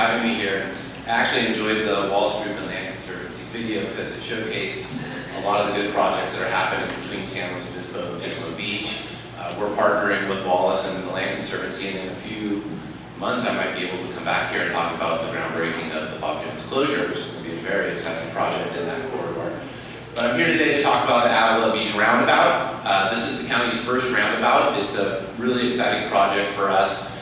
having me here. I actually enjoyed the Wallace Group and Land Conservancy video because it showcased a lot of the good projects that are happening between San Luis Obispo and Avila Beach. We're partnering with Wallace and the Land Conservancy, and in a few months I might be able to come back here and talk about the groundbreaking of the Bob Jones closure, which is going to be a very exciting project in that corridor. But I'm here today to talk about the Avila Beach roundabout. This is the county's first roundabout. It's a really exciting project for us.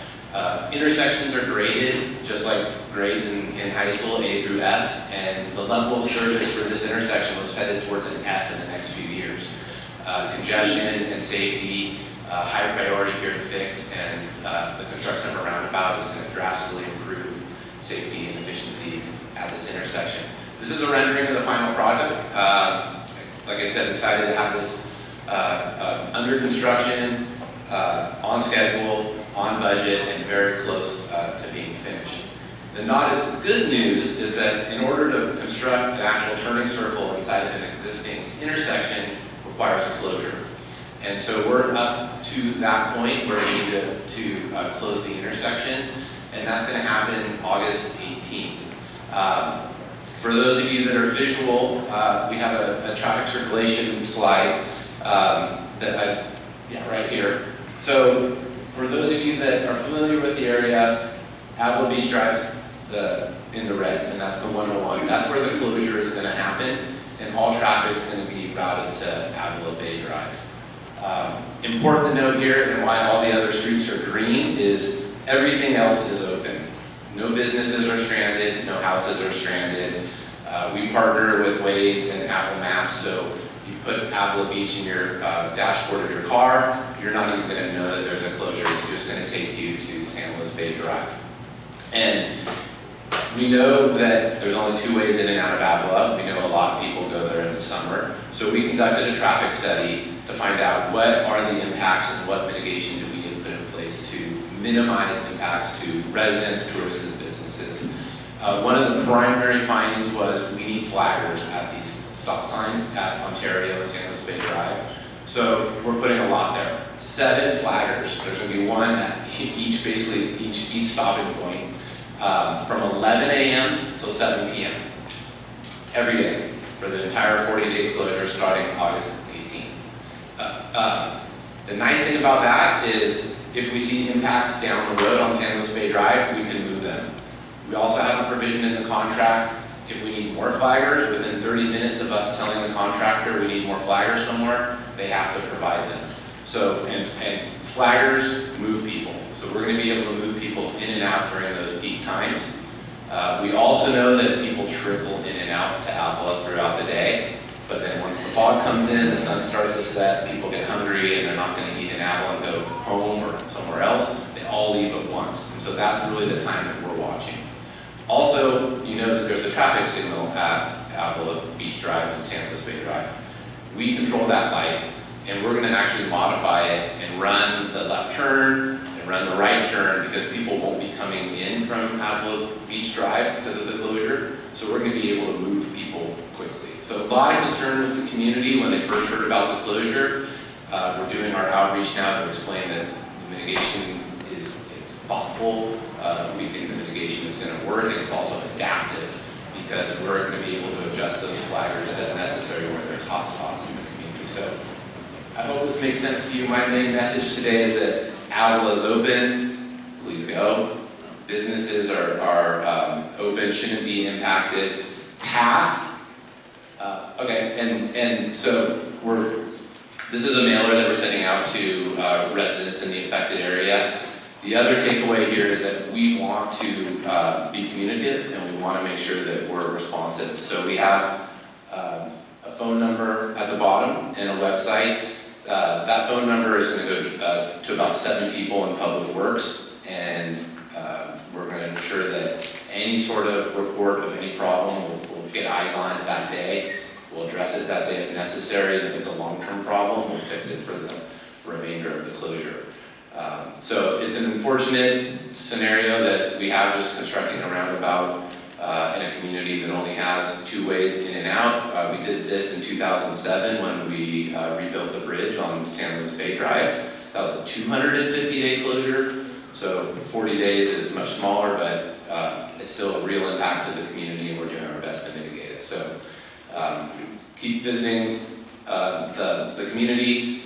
Intersections are graded, just like grades in high school, A through F, and the level of service for this intersection was headed towards an F in the next few years. Congestion and safety, high priority here to fix, and the construction of a roundabout is going to drastically improve safety and efficiency at this intersection. This is a rendering of the final project. Like I said, excited to have this under construction, on schedule, on budget, and very close to being finished. The not as good news is that in order to construct an actual turning circle inside of an existing intersection requires a closure. And so we're up to that point where we need to close the intersection, and that's going to happen August 18th. For those of you that are visual, we have a traffic circulation slide right here. So for those of you that are familiar with the area, Avila Beach Drive in the red, and that's the 101. That's where the closure is going to happen, and all traffic is going to be routed to Avila Bay Drive. Important to note here, and why all the other streets are green, is everything else is open. No businesses are stranded, no houses are stranded. We partner with Waze and Apple Maps, so you put Avila Beach in your dashboard of your car, you're not even going to know that there's a closure. It's just going to take you to San Luis Bay Drive. And we know that there's only two ways in and out of Avila. We know a lot of people go there in the summer. So we conducted a traffic study to find out what are the impacts and what mitigation do we need to put in place to minimize impacts to residents, tourists, and businesses. One of the primary findings was we need flaggers at these stop signs at Ontario and San Luis Bay Drive. So we're putting a lot there. 7 flaggers. There's going to be one at each stopping point from 11 a.m. till 7 p.m. every day for the entire 40-day closure starting August 18th. The nice thing about that is if we see impacts down the road on San Luis Bay Drive, we can move them. We also have a provision in the contract. If we need more flaggers, within 30 minutes of us telling the contractor we need more flaggers somewhere, they have to provide them. So, and flaggers move people. So we're going to be able to move people in and out during those peak times. We also know that people trickle in and out to Avila throughout the day. But then once the fog comes in, the sun starts to set, people get hungry and they're not going to eat in Avila and go home or somewhere else. They all leave at once. And so that's really the time that we're watching. Also, you know that there's a traffic signal at Avila Beach Drive and San Luis Bay Drive. We control that light, and we're going to actually modify it and run the left turn and run the right turn because people won't be coming in from Avila Beach Drive because of the closure. So we're going to be able to move people quickly. So a lot of concern with the community when they first heard about the closure. We're doing our outreach now to explain that the mitigation is thoughtful. We think the mitigation is going to work, and it's also adaptive because we're going to be able to adjust those flaggers as necessary where there's hot spots in the community. So I hope this makes sense to you. My main message today is that Avila is open. Please go. Businesses are open, shouldn't be impacted. Path. And so this is a mailer that we're sending out to residents in the affected area. The other takeaway here is that we want to be communicative and we want to make sure that we're responsive. So we have a phone number at the bottom and a website. That phone number is going to go to about 7 people in Public Works, and we're going to ensure that any sort of report of any problem we'll get eyes on it that day. We'll address it that day if necessary, and if it's a long-term problem, we'll fix it for the remainder of the closure. So it's an unfortunate scenario that we have just constructing a roundabout in a community that only has 2 ways in and out. We did this in 2007 when we rebuilt the bridge on San Luis Bay Drive. That was a 250-day closure. So 40 days is much smaller, but it's still a real impact to the community, and we're doing our best to mitigate it. So keep visiting the community.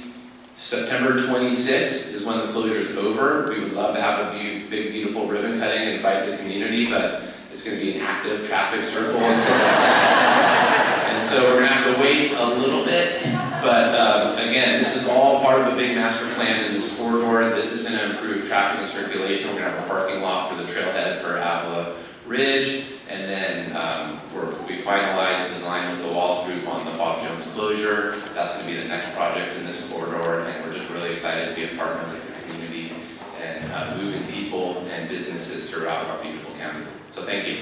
September 26th is when the closure is over. We would love to have a big, beautiful ribbon cutting and invite the community, but it's going to be an active traffic circle. And so we're going to have to wait a little bit. But again, this is all part of the big master plan in this corridor. This is going to improve traffic and circulation. We're going to have a parking lot for the trailhead for Avila Ridge. And then we finalized design with the Walls Group on the Bob Jones closure. That's going to be the next project in this corridor. And we're just really excited to be a partner with the community and moving people and businesses throughout our beautiful county. So thank you.